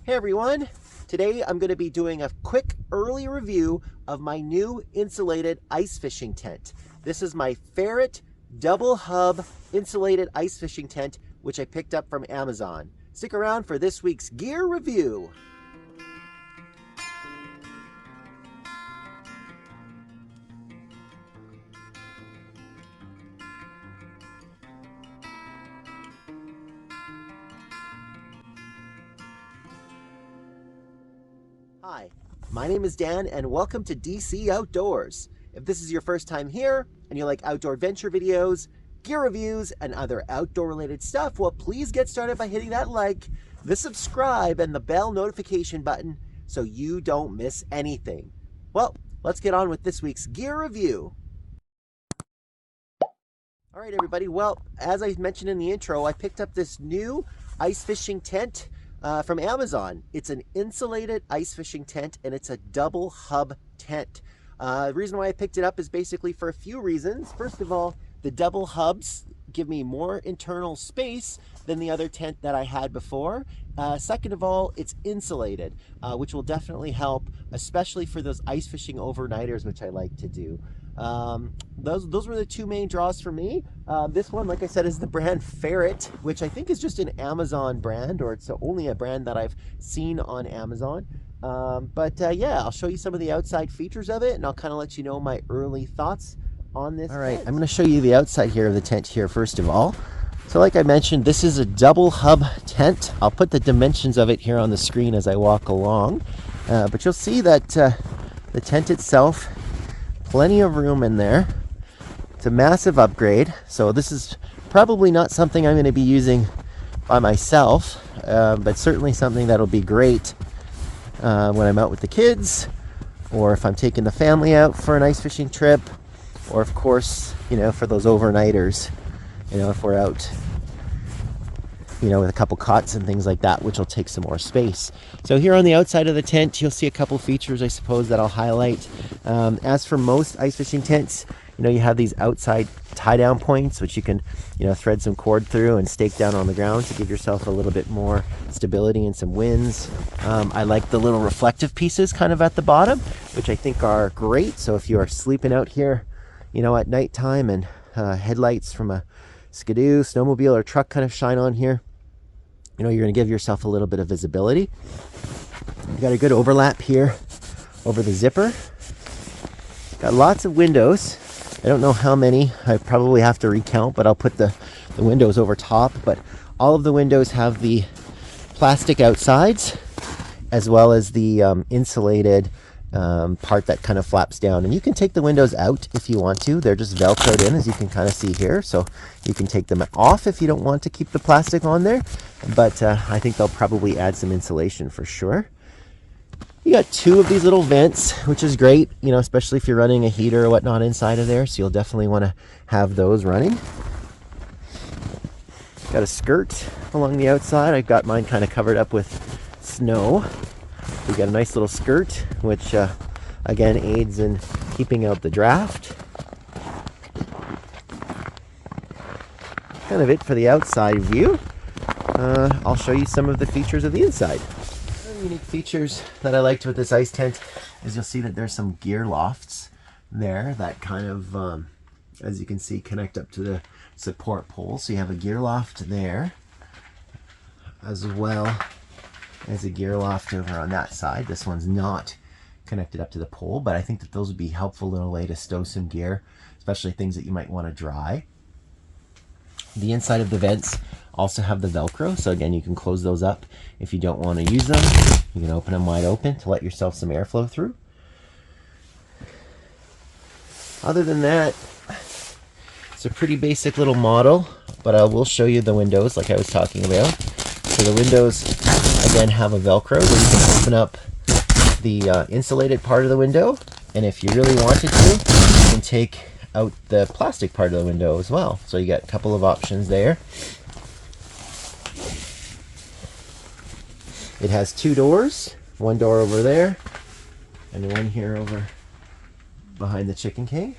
Hey everyone! Today I'm going to be doing a quick early review of my new insulated ice fishing tent. This is my Ferret double hub insulated ice fishing tent, which I picked up from Amazon. Stick around for this week's gear review. Hi, my name is Dan and welcome to DC Outdoors. If this is your first time here and you like outdoor adventure videos, gear reviews, and other outdoor related stuff, well, please get started by hitting that like, the subscribe, and the bell notification button so you don't miss anything. Well, let's get on with this week's gear review. All right, everybody. Well, as I mentioned in the intro, I picked up this new ice fishing tent from Amazon. It's an insulated ice fishing tent, and it's a double hub tent. The reason why I picked it up is basically for a few reasons. First of all, the double hubs give me more internal space than the other tent that I had before. Second of all, it's insulated, which will definitely help, especially for those ice fishing overnighters, which I like to do. Those were the two main draws for me. This one, like I said, is the brand Ferret, which I think is just an Amazon brand, or it's only a brand that I've seen on Amazon. Yeah, I'll show you some of the outside features of it, and I'll kind of let you know my early thoughts on this. All right, tent. I'm going to show you the outside here of the tent here first of all. So like I mentioned, this is a double hub tent. I'll put the dimensions of it here on the screen as I walk along. But you'll see that the tent itself, plenty of room in there. It's a massive upgrade. So this is probably not something I'm going to be using by myself, but certainly something that'll be great when I'm out with the kids, or if I'm taking the family out for an ice fishing trip, or of course, for those overnighters, if we're out, with a couple cots and things like that, which will take some more space. So here on the outside of the tent, you'll see a couple features, I suppose, that I'll highlight. As for most ice fishing tents, you have these outside tie-down points, which you can, thread some cord through and stake down on the ground to give yourself a little bit more stability and some winds. I like the little reflective pieces kind of at the bottom, which I think are great. So if you are sleeping out here, at nighttime and headlights from a skidoo, snowmobile, or truck kind of shine on here, you're going to give yourself a little bit of visibility. You got a good overlap here over the zipper. Got lots of windows. I don't know how many. I probably have to recount, but I'll put the windows over top. But all of the windows have the plastic outsides, as well as the insulated part that kind of flaps down. And you can take the windows out if you want to. They're just velcroed in, as you can kind of see here. So you can take them off if you don't want to keep the plastic on there. But I think they'll probably add some insulation for sure. You got two of these little vents, which is great, especially if you're running a heater or whatnot inside of there. So you'll definitely want to have those running. Got a skirt along the outside. I've got mine kind of covered up with snow. We got a nice little skirt, which again aids in keeping out the draft. Kind of it for the outside view. I'll show you some of the features of the inside. Unique features that I liked with this ice tent is you'll see that there's some gear lofts there that kind of, as you can see, connect up to the support pole. So you have a gear loft there, as well as a gear loft over on that side. This one's not connected up to the pole, but I think that those would be helpful in a way to stow some gear, especially things that you might want to dry. The inside of the vents also have the Velcro, so again, you can close those up if you don't want to use them. You can open them wide open to let yourself some airflow through. Other than that, it's a pretty basic little model, but I will show you the windows like I was talking about. So the windows, again, have a Velcro where you can open up the insulated part of the window, and if you really wanted to, you can take out the plastic part of the window as well. So you got a couple of options there. It has two doors, one door over there and one here over behind the Chicken King.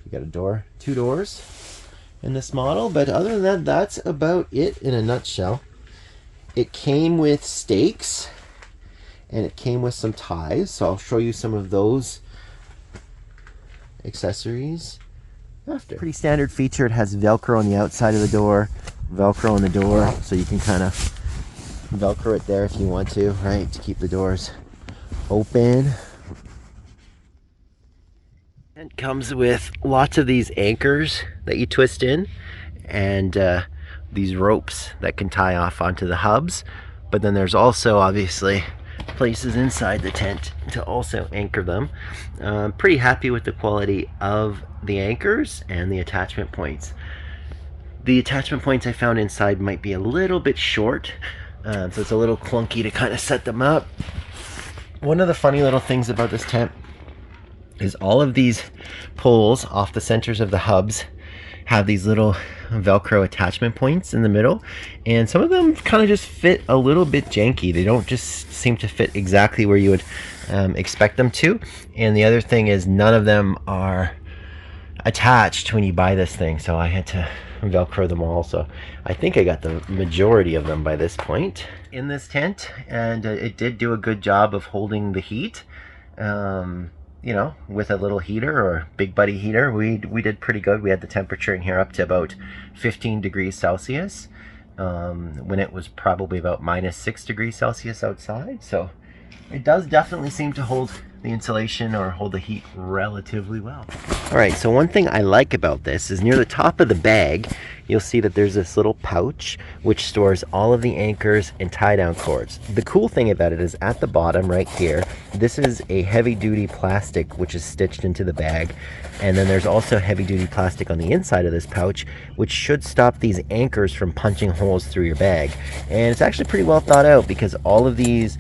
You got a door, two doors in this model, but other than that, that's about it in a nutshell. It came with stakes and it came with some ties, so I'll show you some of those accessories after. Pretty standard feature. It has Velcro on the outside of the door, Velcro on the door, so you can kind of Velcro it there if you want to, right, to keep the doors open. It comes with lots of these anchors that you twist in, and these ropes that can tie off onto the hubs. But then there's also obviously places inside the tent to also anchor them. Pretty happy with the quality of the anchors and the attachment points. The attachment points I found inside might be a little bit short, so it's a little clunky to kind of set them up. One of the funny little things about this tent is all of these poles off the centers of the hubs have these little Velcro attachment points in the middle, and some of them kind of just fit a little bit janky. They don't just seem to fit exactly where you would expect them to. And the other thing is none of them are attached when you buy this thing, so I had to Velcro them all. So I think I got the majority of them by this point in this tent, and it did do a good job of holding the heat. You know, with a little heater or big buddy heater, we did pretty good. We had the temperature in here up to about 15 degrees Celsius when it was probably about -6 degrees Celsius outside. So it does definitely seem to hold the insulation or hold the heat relatively well. All right, so one thing I like about this is near the top of the bag, you'll see that there's this little pouch which stores all of the anchors and tie down cords. The cool thing about it is at the bottom right here, this is a heavy duty plastic which is stitched into the bag. And then there's also heavy duty plastic on the inside of this pouch, which should stop these anchors from punching holes through your bag. And it's actually pretty well thought out because all of these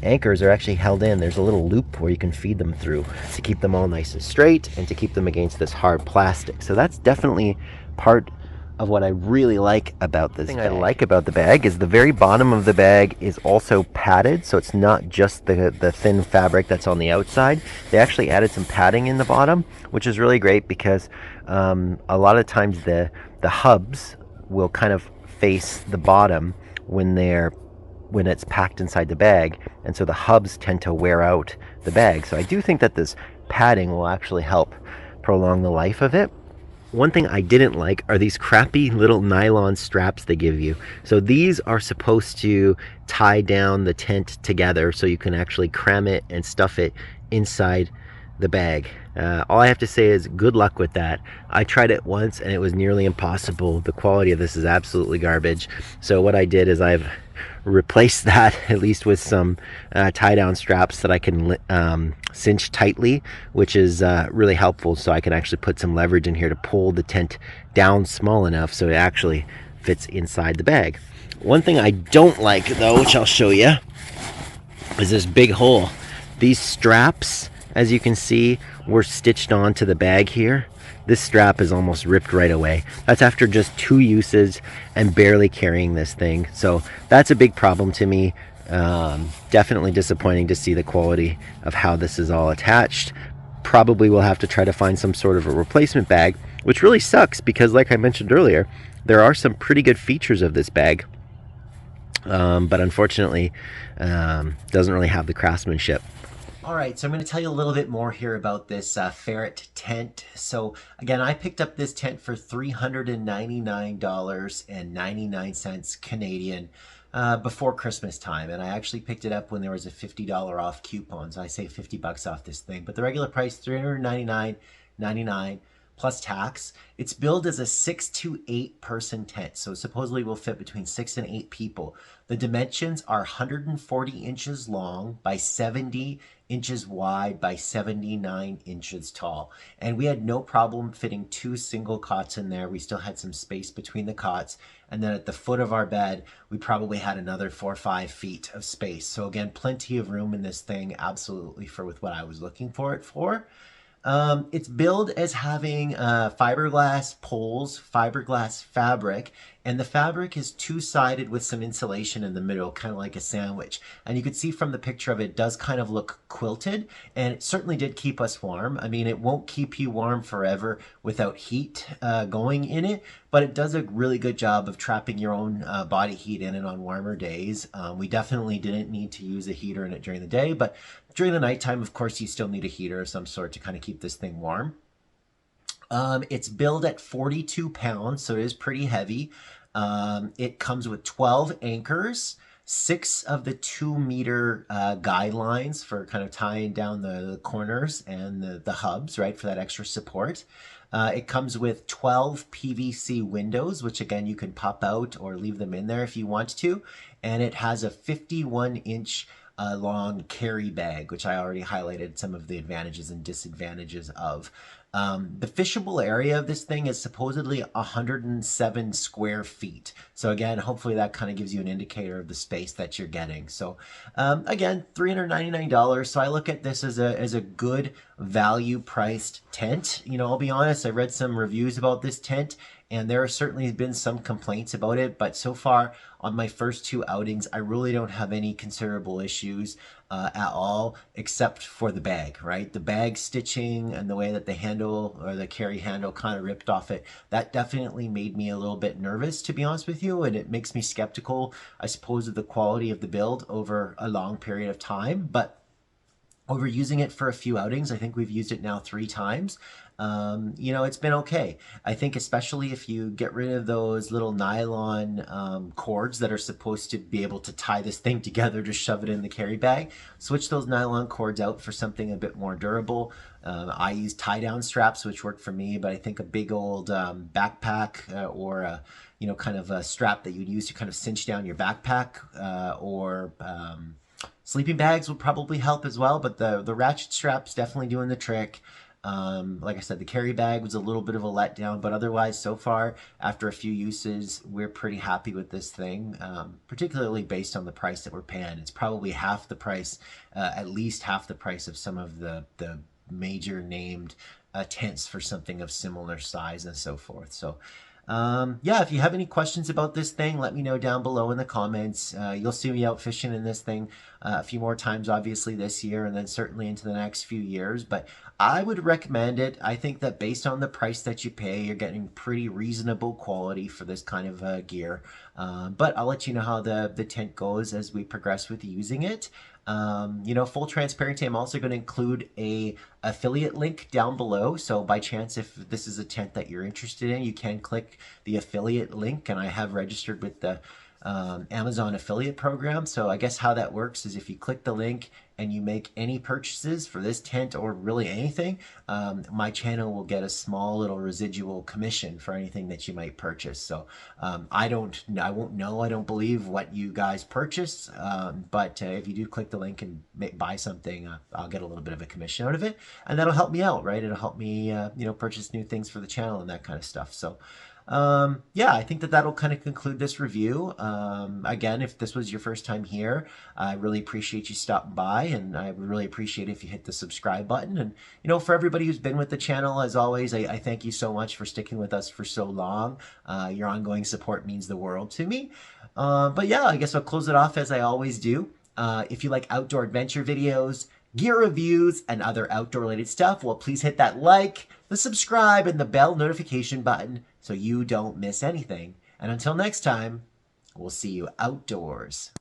anchors are actually held in. There's a little loop where you can feed them through to keep them all nice and straight and to keep them against this hard plastic. So that's definitely part of what I really like about this bag. The thing I like about the bag is the very bottom of the bag is also padded, so it's not just the thin fabric that's on the outside. They actually added some padding in the bottom, which is really great because a lot of times the hubs will kind of face the bottom when it's packed inside the bag, and so the hubs tend to wear out the bag. So I do think that this padding will actually help prolong the life of it. One thing I didn't like are these crappy little nylon straps they give you. So these are supposed to tie down the tent together so you can actually cram it and stuff it inside the bag. All I have to say is good luck with that. I tried it once and it was nearly impossible. The quality of this is absolutely garbage. So what I did is I've replaced that at least with some tie down straps that I can cinch tightly, which is really helpful, so I can actually put some leverage in here to pull the tent down small enough so it actually fits inside the bag. One thing I don't like though, which I'll show you, is this big hole. These straps, as you can see, were stitched onto the bag here. This strap is almost ripped right away. That's after just 2 uses and barely carrying this thing. So that's a big problem to me. Definitely disappointing to see the quality of how this is all attached. Probably will have to try to find some sort of a replacement bag, which really sucks because like I mentioned earlier, there are some pretty good features of this bag. But unfortunately, doesn't really have the craftsmanship. All right, so I'm going to tell you a little bit more here about this Ferret tent. So again, I picked up this tent for $399.99 Canadian before Christmas time, and I actually picked it up when there was a $50 off coupon. So I saved 50 bucks off this thing, but the regular price $399.99 plus tax. It's billed as a 6 to 8 person tent, so supposedly will fit between 6 and 8 people. The dimensions are 140 inches long by 70 inches wide by 79 inches tall. And we had no problem fitting 2 single cots in there. We still had some space between the cots. And then at the foot of our bed, we probably had another 4 or 5 feet of space. So again, plenty of room in this thing, absolutely, for with what I was looking for it for. It's billed as having fiberglass poles, fiberglass fabric, And the fabric is two-sided with some insulation in the middle, kind of like a sandwich. And you can see from the picture of it, it does kind of look quilted, and it certainly did keep us warm. I mean, it won't keep you warm forever without heat going in it, but it does a really good job of trapping your own body heat in it on warmer days. We definitely didn't need to use a heater in it during the day, but during the nighttime, of course, you still need a heater of some sort to kind of keep this thing warm. It's billed at 42 pounds, so it is pretty heavy. It comes with 12 anchors, 6 of the 2-meter guidelines for kind of tying down the corners and the hubs, right, for that extra support. It comes with 12 PVC windows, which again, you can pop out or leave them in there if you want to. And it has a 51-inch long carry bag, which I already highlighted some of the advantages and disadvantages of. The fishable area of this thing is supposedly 107 square feet. So again, hopefully that kind of gives you an indicator of the space that you're getting. So again, $399. So I look at this as a good value priced tent. You know, I'll be honest, I read some reviews about this tent, and there have certainly been some complaints about it, but so far on my first 2 outings, I really don't have any considerable issues at all, except for the bag, right? The bag stitching and the way that the handle or the carry handle kind of ripped off it, that definitely made me a little bit nervous, to be honest with you, and it makes me skeptical, I suppose, of the quality of the build over a long period of time. But over using it for a few outings, I think we've used it now 3 times. You know, it's been okay. I think especially if you get rid of those little nylon cords that are supposed to be able to tie this thing together to shove it in the carry bag, switch those nylon cords out for something a bit more durable. I use tie-down straps, which work for me, but I think a big old backpack or a, you know, kind of a strap that you'd use to kind of cinch down your backpack or sleeping bags would probably help as well, but the ratchet strap's definitely doing the trick. Like I said, the carry bag was a little bit of a letdown, but otherwise, so far, after a few uses, we're pretty happy with this thing, particularly based on the price that we're paying. It's probably half the price, at least half the price of some of the major named tents for something of similar size and so forth. So yeah, if you have any questions about this thing, let me know down below in the comments. You'll see me out fishing in this thing a few more times, obviously, this year, and then certainly into the next few years. But I would recommend it. I think that based on the price that you pay, you're getting pretty reasonable quality for this kind of gear. But I'll let you know how the tent goes as we progress with using it. You know, full transparency, I'm also going to include a affiliate link down below. So by chance, if this is a tent that you're interested in, you can click the affiliate link, and I have registered with the Amazon affiliate program. So I guess how that works is if you click the link and you make any purchases for this tent or really anything, my channel will get a small little residual commission for anything that you might purchase. So I won't know, I don't believe what you guys purchase, but if you do click the link and buy something, I'll get a little bit of a commission out of it, and that'll help me out, right? It'll help me, you know, purchase new things for the channel and that kind of stuff. So yeah, I think that that'll kind of conclude this review. Again, if this was your first time here, I really appreciate you stopping by, and I would really appreciate if you hit the subscribe button. And, you know, for everybody who's been with the channel, as always, I thank you so much for sticking with us for so long. Your ongoing support means the world to me. But yeah, I guess I'll close it off as I always do. If you like outdoor adventure videos, gear reviews, and other outdoor related stuff, well, please hit that like, the subscribe, and the bell notification button so you don't miss anything. And until next time, we'll see you outdoors.